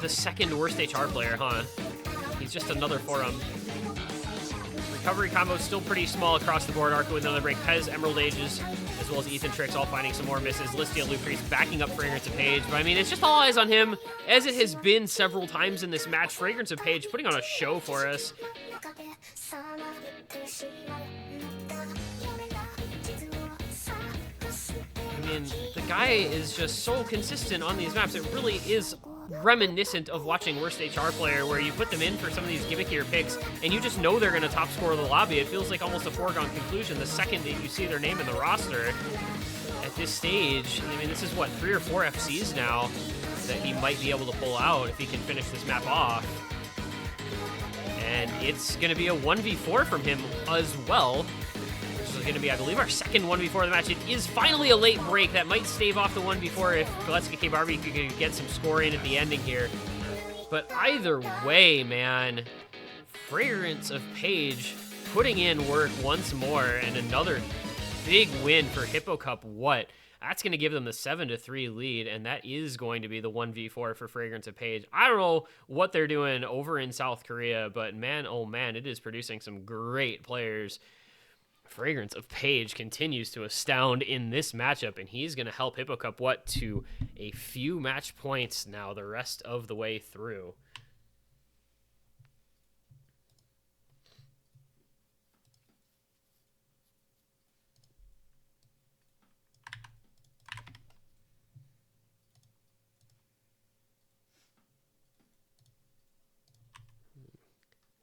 the second worst HR player, huh? He's just another forum. Recovery combo still pretty small across the board. Arco with another break. Pez, Emerald Ages, as well as Ethan Trix all finding some more misses. Listia, Lucrease backing up Fragrance of Page. But I mean, it's just all eyes on him, as it has been several times in this match. Fragrance of Page putting on a show for us. I mean, the guy is just so consistent on these maps. It really is reminiscent of watching Worst HR Player, where you put them in for some of these gimmickier picks, and you just know they're going to top score the lobby. It feels like almost a foregone conclusion the second that you see their name in the roster. At this stage, I mean, this is, what, 3 or 4 FCs now that he might be able to pull out if he can finish this map off. And it's going to be a 1v4 from him as well. Is going to be, I believe, our second 1v4 of the match. It is finally a late break that might stave off the 1v4 if Let's Get kbbq could get some scoring at the ending here. But either way, man, Fragrance of Page putting in work once more, and another big win for Hippo Cup What. That's going to give them the 7-3 lead, and that is going to be the 1v4 for Fragrance of Page. I don't know what they're doing over in South Korea, but man, oh man, it is producing some great players. Fragrance of Page continues to astound in this matchup, and he's going to help Hippo Cup What to a few match points now the rest of the way through.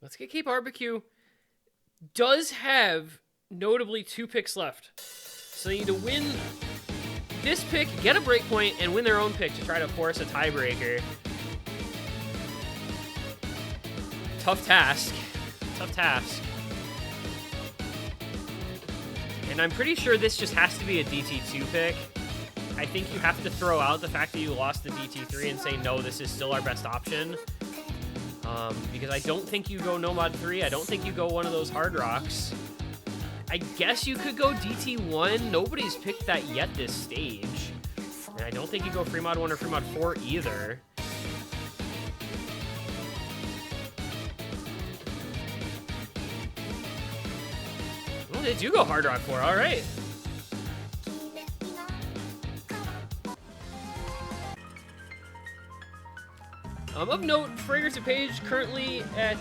Let's Get kbbq does have notably 2 picks left. So they need to win this pick, get a breakpoint, and win their own pick to try to force a tiebreaker. Tough task. Tough task. And I'm pretty sure this just has to be a DT2 pick. I think you have to throw out the fact that you lost the DT3 and say, no, this is still our best option. Because I don't think you go Nomad 3. I don't think you go one of those Hard Rocks. I guess you could go DT1. Nobody's picked that yet this stage. And I don't think you go Fremod 1 or Fremod 4 either. Well, they do go Hard Rock 4. All right. Of note, Fragrance of Page currently at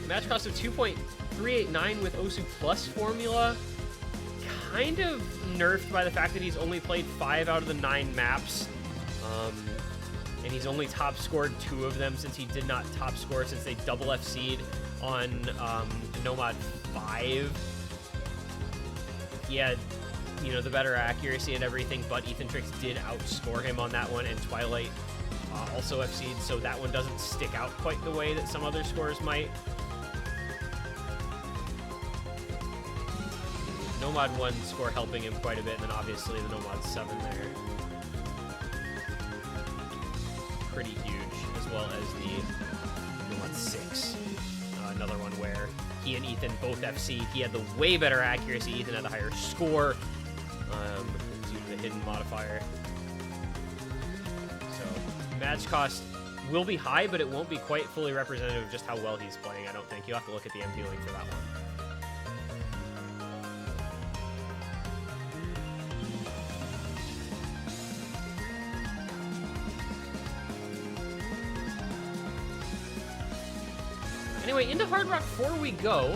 match cost of 2.389 with Osu Plus formula. Kind of nerfed by the fact that he's only played 5 out of the 9 maps. And he's only top scored 2 of them since he did not top score since they double FC'd on Nomad 5. He had you know, the better accuracy and everything, but Ethan Trix did outscore him on that one, and Twilight also FC'd, so that one doesn't stick out quite the way that some other scores might. Nomad 1 score helping him quite a bit, and then obviously the Nomad 7 there. Pretty huge, as well as the Nomad 6. Another one where he and Ethan both FC. He had the way better accuracy. Ethan had the higher score due to the hidden modifier. So match cost will be high, but it won't be quite fully representative of just how well he's playing, I don't think. You'll have to look at the MP link for that one. Anyway, into Hard Rock 4 we go,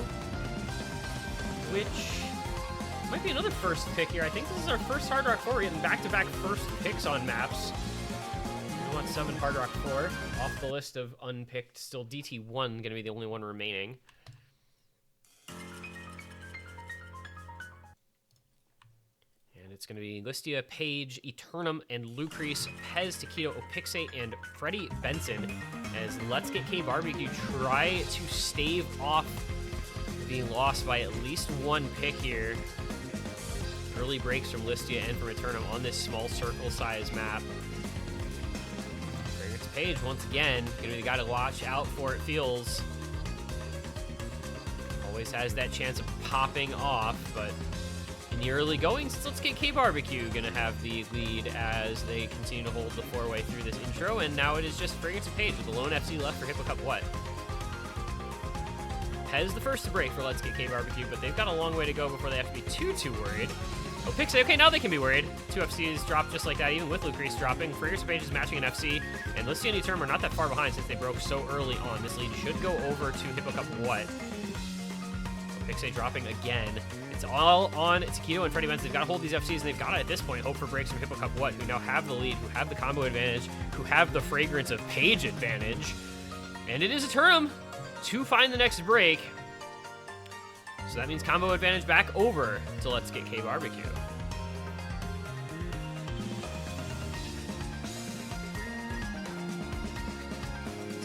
which might be another first pick here. I think this is our first Hard Rock 4. We're getting back-to-back first picks on maps. I want 7 Hard Rock 4 off the list of unpicked. Still DT1 going to be the only one remaining. And it's going to be Listia, Paige, Eternum, and Lucrece, Pez, Taquito, Opixe, and Freddie Benson as Let's Get kbbq try to stave off being lost by at least one pick here. Early breaks from Listia and from Eternum on this small circle size map. Fragrance Paige, once again, going to be the guy to watch out for, it feels. Always has that chance of popping off, but in the early goings, Let's Get kbbq going to have the lead as they continue to hold the four-way through this intro, and now it is just Fragrance and Paige with the lone FC left for Hippo Cup What? Pez the first to break for Let's Get kbbq, but they've got a long way to go before they have to be too worried. Opixe, okay, now they can be worried. 2 FCs dropped just like that, even with Lucrece dropping. Fragrance and Paige is matching an FC, and Listia and Eternum are not that far behind since they broke so early on. This lead should go over to Hippo Cup What? Opixe dropping again. It's all on Taquito and Freddie Benson. They've got to hold these FCs, and they've got to, at this point, hope for breaks from Hippo Cup What, who now have the lead, who have the combo advantage, who have the Fragrance of Paige advantage. And it is Eternum to find the next break. So that means combo advantage back over to Let's Get kbbq.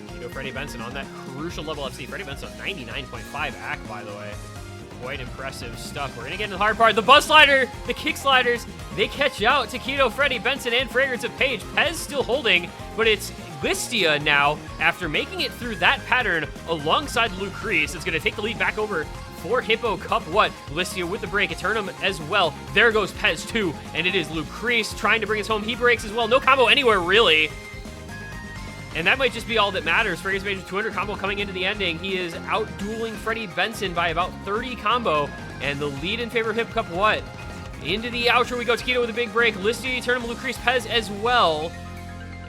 Taquito, Freddie Benson on that crucial level FC. Freddie Benson 99.5 AC, by the way. Quite impressive stuff. We're going to get into the hard part. The bus slider, the kick sliders, they catch out Taquito, Freddie Benson, and Fragrance of Paige. Pez still holding, but it's Listia now, after making it through that pattern alongside Lucrece. It's going to take the lead back over for Hippo Cup What? Listia with the break. Eternum as well. There goes Pez too, and it is Lucrece trying to bring us home. He breaks as well. No combo anywhere, really. And that might just be all that matters. Fragrance Paige with 200 combo coming into the ending. He is out-dueling Freddie Benson by about 30 combo, and the lead in favor of Hippo Cup What? Into the outro we go. Taquito with a big break. Listia, Eternum, Lucrece, Pez as well.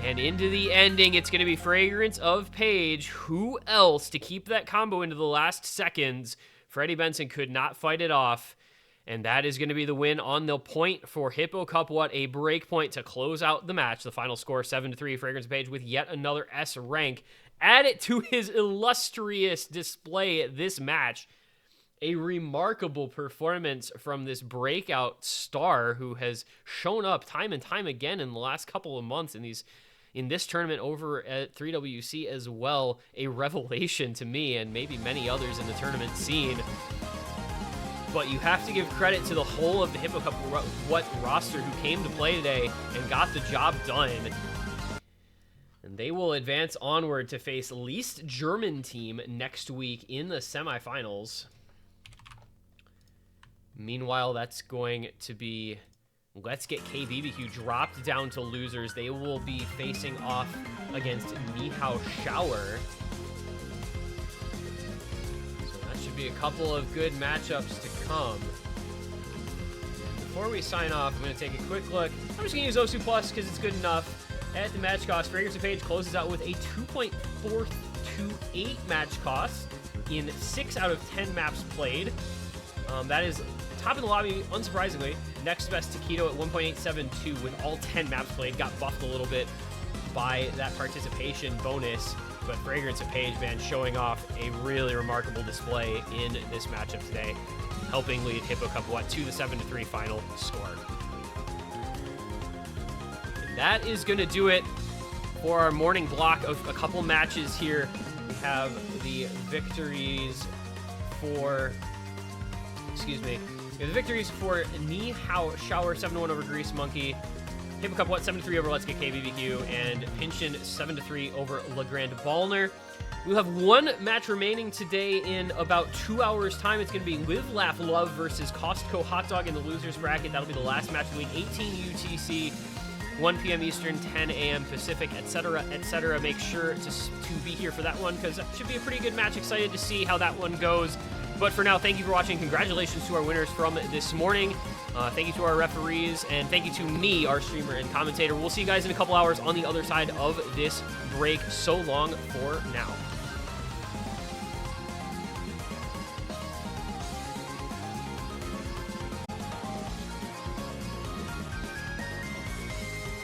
And into the ending, it's going to be Fragrance of Paige. Who else to keep that combo into the last seconds? Freddie Benson could not fight it off. And that is going to be the win on the point for Hippo Cup What? A break point to close out the match. The final score, 7-3. Fragrance Paige with yet another S rank. Add it to his illustrious display this match. A remarkable performance from this breakout star who has shown up time and time again in the last couple of months in this tournament over at 3WC as well. A revelation to me and maybe many others in the tournament scene. But you have to give credit to the whole of the Hippo Cup What roster who came to play today and got the job done. And they will advance onward to face least German team next week in the semifinals. Meanwhile, that's going to be Let's Get kbbq dropped down to losers. They will be facing off against Nihao Shower. Should be a couple of good matchups to come. Before we sign off, I'm going to take a quick look. I'm just going to use Osu Plus because it's good enough. At the match cost, Fragrance of Paige closes out with a 2.428 match cost in 6 out of 10 maps played. That is top of the lobby, unsurprisingly. Next best Taquito at 1.872 with all 10 maps played. Got buffed a little bit by that participation bonus. But Fragrance of Page, man, showing off a really remarkable display in this matchup today, helping lead Hippo Cup What to the 7-3 final score. And that is going to do it for our morning block of a couple matches here. We have the victories for, we have the victories for Ni Hao Shower 7-1 over Grease Monkey, Hippo Cup What 7-3 over Let's Get kbbq, and Pinchin 7-3 over Legrand Ballner. We'll have one match remaining today in about 2 hours' time. It's going to be Live, Laugh, Love versus Costco Hot Dog in the losers bracket. That'll be the last match of the week, 18 UTC, 1 p.m. Eastern, 10 a.m. Pacific, etc., etc. Make sure to be here for that one because that should be a pretty good match. Excited to see how that one goes. But for now, thank you for watching. Congratulations to our winners from this morning. Thank you to our referees, and thank you to me, our streamer and commentator. We'll see you guys in a couple hours on the other side of this break. So long for now.